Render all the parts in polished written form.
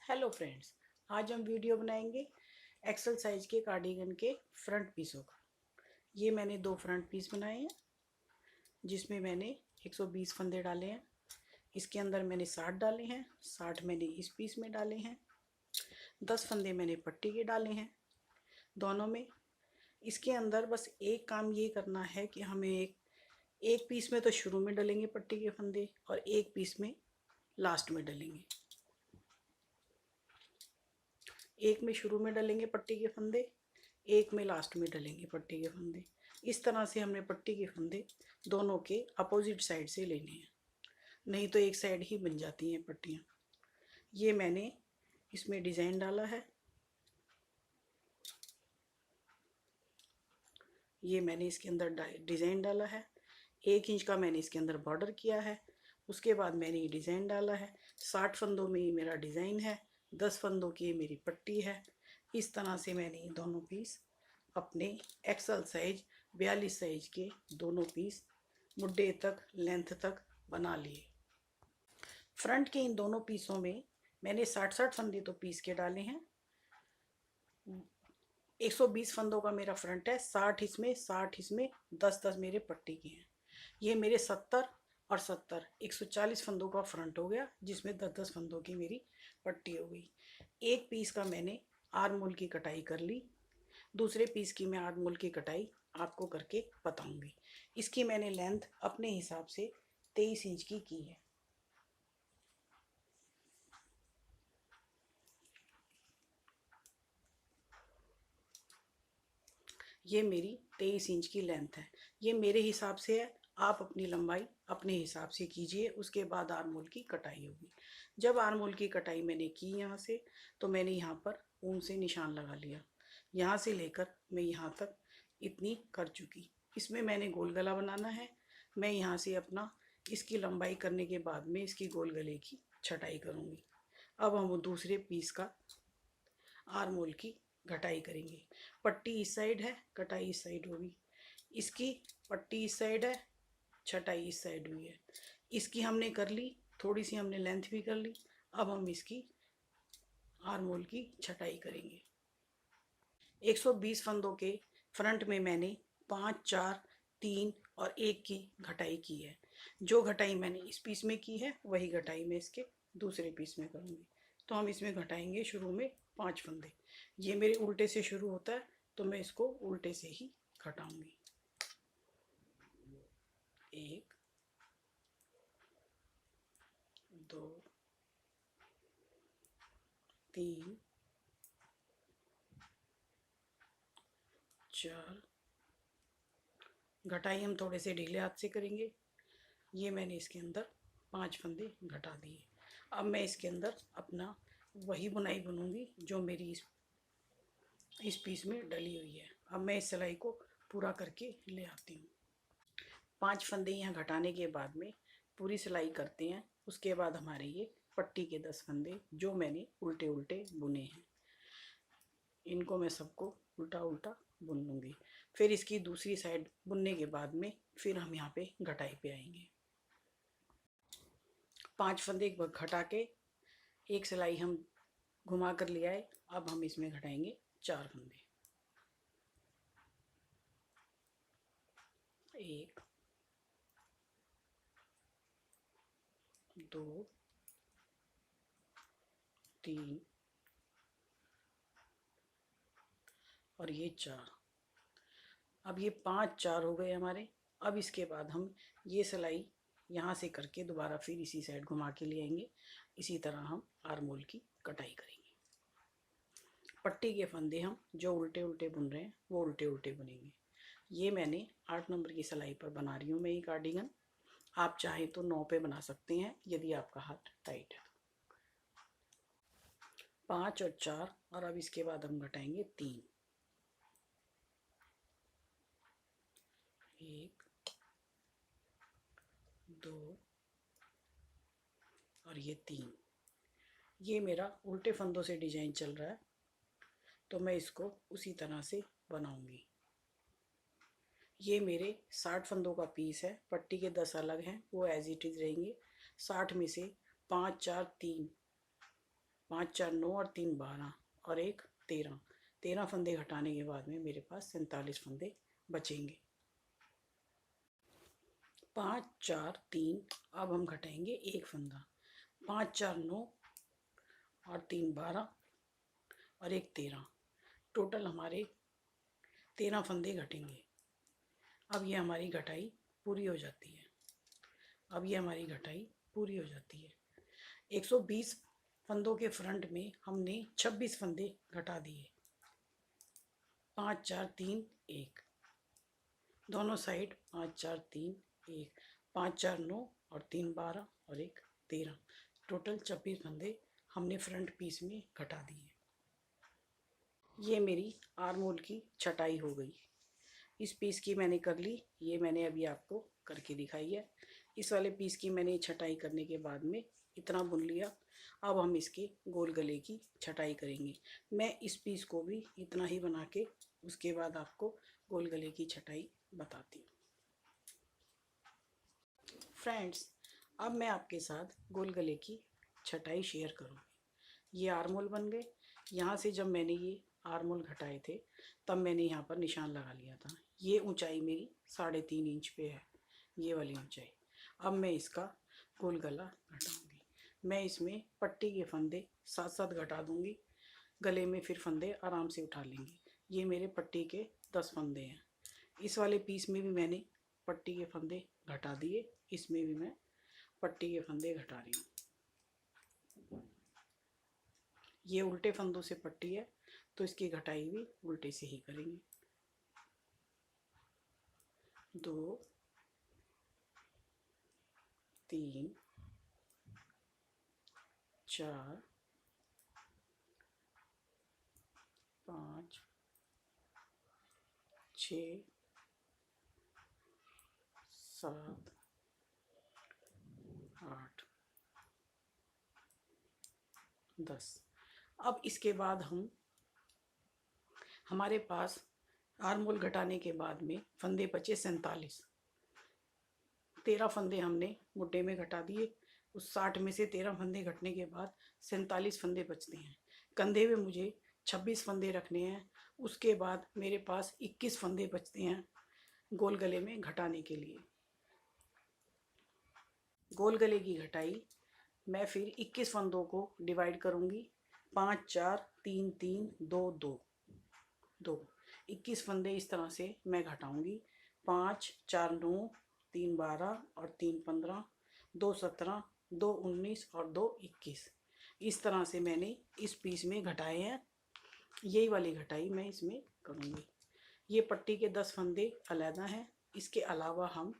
Hello friends, आज हम video बनाएंगे एक्सल साइज के कार्डिगन के फ्रंट पीसों का। ये मैंने 2 फ्रंट पीस बनाए हैं जिसमें मैंने 120 फंदे डाले हैं। इसके अंदर मैंने 60 डाले हैं, 60 मैंने इस पीस में डाले हैं, 10 फंदे मैंने पट्टी के डाले हैं दोनों में। इसके अंदर बस एक काम ये करना है कि हमें एक पीस में तो शुरू में डलेंगे पट्टी के फंदे और एक पीस में लास्ट में डलेंगे। एक में शुरू में डलेंगे पट्टी के फंदे, एक में लास्ट में डलेंगे पट्टी के फंदे। इस तरह से हमने पट्टी के फंदे दोनों के अपोजिट साइड से लेने हैं, नहीं तो एक साइड ही बन जाती हैं पट्टियाँ। ये मैंने इसमें डिज़ाइन डाला है, ये मैंने इसके अंदर डिज़ाइन डाला है। 1 इंच का मैंने इसके अंदर बॉर्डर किया है। उसके बाद मैंने ये डिज़ाइन डाला है। 60 फंदों में ये मेरा डिज़ाइन है, 10 फंदों की मेरी पट्टी है। इस तरह से मैंने ये दोनों पीस अपने एक्सल साइज 42 साइज के दोनों पीस मुड्डे तक लेंथ तक बना लिए। फ्रंट के इन दोनों पीसों में मैंने 60-60 फंदे तो पीस के डाले हैं। 120 फंदों का मेरा फ्रंट है, 60 इसमें 10-10 मेरे पट्टी के हैं। ये मेरे 70 और 70 140 फंदों का फ्रंट हो गया, जिसमें 10-10 फंदों की मेरी पट्टी हो गई। एक पीस का मैंने आर्म होल की कटाई कर ली, दूसरे पीस की मैं आर्म होल की कटाई आपको करके बताऊंगी। इसकी मैंने लेंथ अपने हिसाब से 23 इंच की है। ये मेरी 23 इंच की लेंथ है। ये मेरे हिसाब से है, आप अपनी लंबाई अपने हिसाब से कीजिए। उसके बाद आर्म होल की कटाई होगी। जब आर्म होल की कटाई मैंने की यहाँ से, तो मैंने यहाँ पर ऊन से निशान लगा लिया। यहाँ से लेकर मैं यहाँ तक इतनी कर चुकी। इसमें मैंने गोल गला बनाना है। मैं यहाँ से अपना इसकी लंबाई करने के बाद में इसकी गोल गले की छटाई करूँगी। अब हम दूसरे पीस का आर्म होल की घटाई करेंगे। पट्टी इस साइड है, कटाई इस साइड होगी। इसकी पट्टी इस साइड है, छटाई इस साइड हुई है। इसकी हमने कर ली, थोड़ी सी हमने लेंथ भी कर ली। अब हम इसकी आर्म होल की छटाई करेंगे। 120 फंदों के फ्रंट में मैंने 5, 4, 3 और 1 की घटाई की है। जो घटाई मैंने इस पीस में की है वही घटाई मैं इसके दूसरे पीस में करूँगी। तो हम इसमें घटाएंगे शुरू में 5 फंदे। ये मेरे उल्टे से शुरू होता है, तो मैं इसको उल्टे से ही घटाऊंगी। 1, 2, 3, 4। घटाई हम थोड़े से ढीले हाथ से करेंगे। ये मैंने इसके अंदर 5 फंदे घटा दिए। अब मैं इसके अंदर अपना वही बुनाई बनूंगी जो मेरी इस पीस में डली हुई है। अब मैं इस सिलाई को पूरा करके ले आती हूँ। 5 फंदे यहाँ घटाने के बाद में पूरी सिलाई करते हैं। उसके बाद हमारे ये पट्टी के 10 फंदे जो मैंने उल्टे उल्टे बुने हैं, इनको मैं सबको उल्टा उल्टा बुन लूँगी। फिर इसकी दूसरी साइड बुनने के बाद में फिर हम यहाँ पे घटाई पे आएंगे। 5 फंदे घटा के एक सिलाई हम घुमा कर ले आए। अब हम इसमें घटाएंगे 4 फंदे। 1, 2, 3 और ये 4। अब ये 5, 4 हो गए हमारे। अब इसके बाद हम ये सिलाई यहाँ से करके दोबारा फिर इसी साइड घुमा के ले आएंगे। इसी तरह हम आर्म होल की कटाई करेंगे। पट्टी के फंदे हम जो उल्टे उल्टे बुन रहे हैं वो उल्टे उल्टे बुनेंगे। ये मैंने 8 नंबर की सिलाई पर बना रही हूँ मैं ये कार्डिगन। आप चाहें तो 9 पे बना सकते हैं यदि आपका हाथ टाइट है। 5 और 4 और अब इसके बाद हम घटाएंगे 3। 1, 2 और ये 3। ये मेरा उल्टे फंदों से डिजाइन चल रहा है, तो मैं इसको उसी तरह से बनाऊंगी। ये मेरे 60 फंदों का पीस है। पट्टी के 10 अलग हैं, वो एज इट इज़ रहेंगे। 60 में से 5, 4, 3 5 4 9 और 3 12 और एक 13। 13 फंदे घटाने के बाद में मेरे पास 47 फंदे बचेंगे। 5 4 3, अब हम घटाएंगे एक फंदा। 5 4 9 और 3 12 और एक 13। टोटल हमारे 13 फंदे घटेंगे। अब ये हमारी घटाई पूरी हो जाती है। अब ये हमारी घटाई पूरी हो जाती है। 120 फंदों के फ्रंट में हमने 26 फंदे घटा दिए। 5 4 3 1, दोनों साइड 5 4 3 1, 5 4 9 और 3 12 और एक 13। टोटल 26 फंदे हमने फ्रंट पीस में घटा दिए। ये मेरी आर्म होल की छटाई हो गई। इस पीस की मैंने कर ली, ये मैंने अभी आपको करके दिखाई है। इस वाले पीस की मैंने छटाई करने के बाद में इतना बुन लिया। अब हम इसके गोल गले की छटाई करेंगे। मैं इस पीस को भी इतना ही बना के उसके बाद आपको गोल गले की छटाई बताती हूँ। फ्रेंड्स, अब मैं आपके साथ गोल गले की छटाई शेयर करूँगी। ये आर्म होल बन गए। यहाँ से जब मैंने ये आर्म होल घटाए थे तब मैंने यहाँ पर निशान लगा लिया था। ये ऊंचाई मेरी 3.5 इंच पे है, ये वाली ऊंचाई। अब मैं इसका गोल गला घटाऊंगी। मैं इसमें पट्टी के फंदे साथ साथ घटा दूंगी। गले में फिर फंदे आराम से उठा लेंगे। ये मेरे पट्टी के 10 फंदे हैं। इस वाले पीस में भी मैंने पट्टी के फंदे घटा दिए। इसमें भी मैं पट्टी के फंदे घटा रही हूँ। ये उल्टे फंदों से पट्टी है तो इसकी घटाई भी उल्टे से ही करेंगे। 2 3 4 5 6 7 8 10। अब इसके बाद हमारे पास आर्म होल घटाने के बाद में फंदे बचे 47। 13 फंदे हमने मुड्ढे में घटा दिए। उस 60 में से 13 फंदे घटने के बाद 47 फंदे बचते हैं। कंधे में मुझे 26 फंदे रखने हैं। उसके बाद मेरे पास 21 फंदे बचते हैं गोल गले में घटाने के लिए। गोल गले की घटाई मैं फिर 21 फंदों को डिवाइड करूंगी। 5 4 3 3 2 2 2, 21 फंदे इस तरह से मैं घटाऊंगी। 5 4 9 3 12 और 3 15, 2 17, 2 19 और 2 21। इस तरह से मैंने इस पीस में घटाए हैं। यही वाली घटाई मैं इसमें करूँगी। ये पट्टी के 10 फंदे अलग हैं। इसके अलावा हम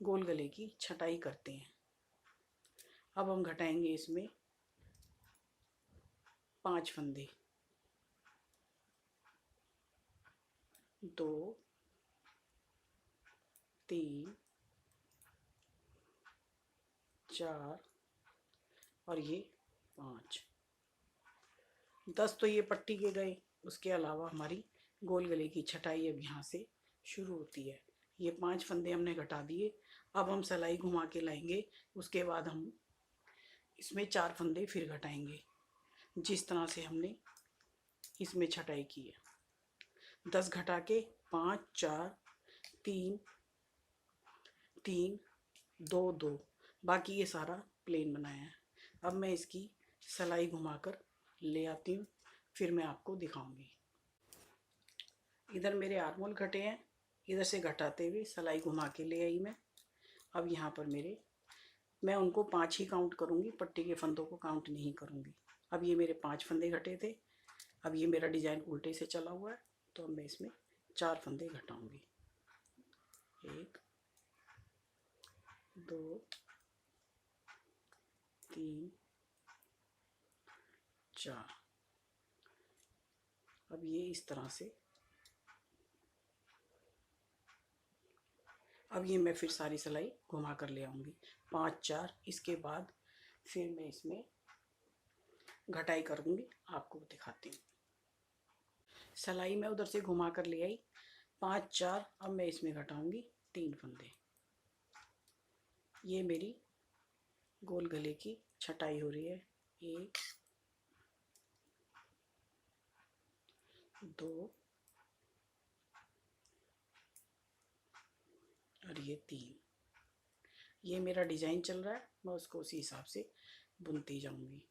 गोल गले की छटाई करते हैं। अब हम घटाएंगे इसमें 5 फंदे। 2 3 4 और ये 5। 10 तो ये पट्टी के गए। उसके अलावा हमारी गोल गले की छटाई अब यहाँ से शुरू होती है। ये 5 फंदे हमने घटा दिए। अब हम सिलाई घुमा के लाएंगे। उसके बाद हम इसमें 4 फंदे फिर घटाएंगे जिस तरह से हमने इसमें छटाई की है। 10 घटा के 5 4 3 3 2 2, बाकी ये सारा प्लेन बनाया है। अब मैं इसकी सिलाई घुमाकर ले आती हूँ, फिर मैं आपको दिखाऊंगी। इधर मेरे आर्म होल घटे हैं, इधर से घटाते हुए सिलाई घुमा के ले आई मैं। अब यहाँ पर मैं उनको 5 ही काउंट करूँगी, पट्टी के फंदों को काउंट नहीं करूँगी। अब ये मेरे 5 फंदे घटे थे। अब ये मेरा डिज़ाइन उल्टे से चला हुआ है तो अब मैं इसमें 4 फंदे घटाऊँगी। 1 2 3 4। अब ये इस तरह से, अब ये मैं फिर सारी सिलाई घुमा कर ले आऊँगी 5 4। इसके बाद फिर मैं इसमें घटाई कर दूँगी, आपको दिखाती हूँ। सिलाई मैं उधर से घुमा कर ले आई 5 4। अब मैं इसमें घटाऊँगी 3 फंदे। ये मेरी गोल गले की छटाई हो रही है। 1 2 और ये 3। ये मेरा डिज़ाइन चल रहा है, मैं उसको उसी हिसाब से बुनती जाऊंगी।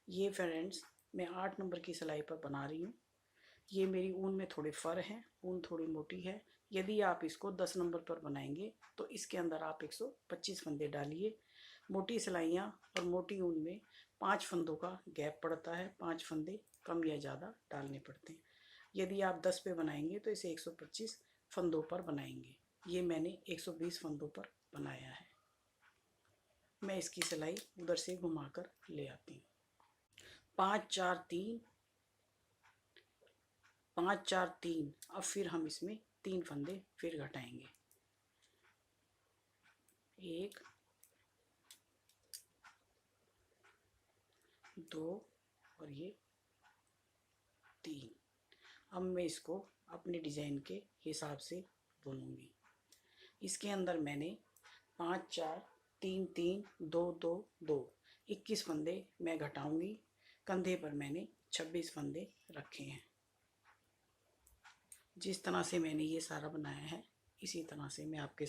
ये फ्रेंड्स मैं 8 नंबर की सिलाई पर बना रही हूँ। ये मेरी ऊन में थोड़े फर हैं, ऊन थोड़ी मोटी है। यदि आप इसको 10 नंबर पर बनाएंगे तो इसके अंदर आप 125 फंदे डालिए। मोटी सिलाइयाँ और मोटी ऊन में 5 फंदों का गैप पड़ता है, 5 फंदे कम या ज़्यादा डालने पड़ते हैं। यदि आप 10 पे बनाएंगे तो इसे 125 फंदों पर बनाएंगे। ये मैंने 120 फंदों पर बनाया है। मैं इसकी सिलाई उधर से घुमाकर ले आती हूँ। 5 4 3 5 4 3। अब फिर हम इसमें 3 फंदे फिर घटाएंगे। 1 2 और ये 3। अब मैं इसको अपने डिज़ाइन के हिसाब से बुनूंगी। इसके अंदर मैंने 5 4 3 3 2 2 2 21 फंदे मैं घटाऊंगी। कंधे पर मैंने 26 फंदे रखे हैं। जिस तरह से मैंने ये सारा बनाया है इसी तरह से मैं आपके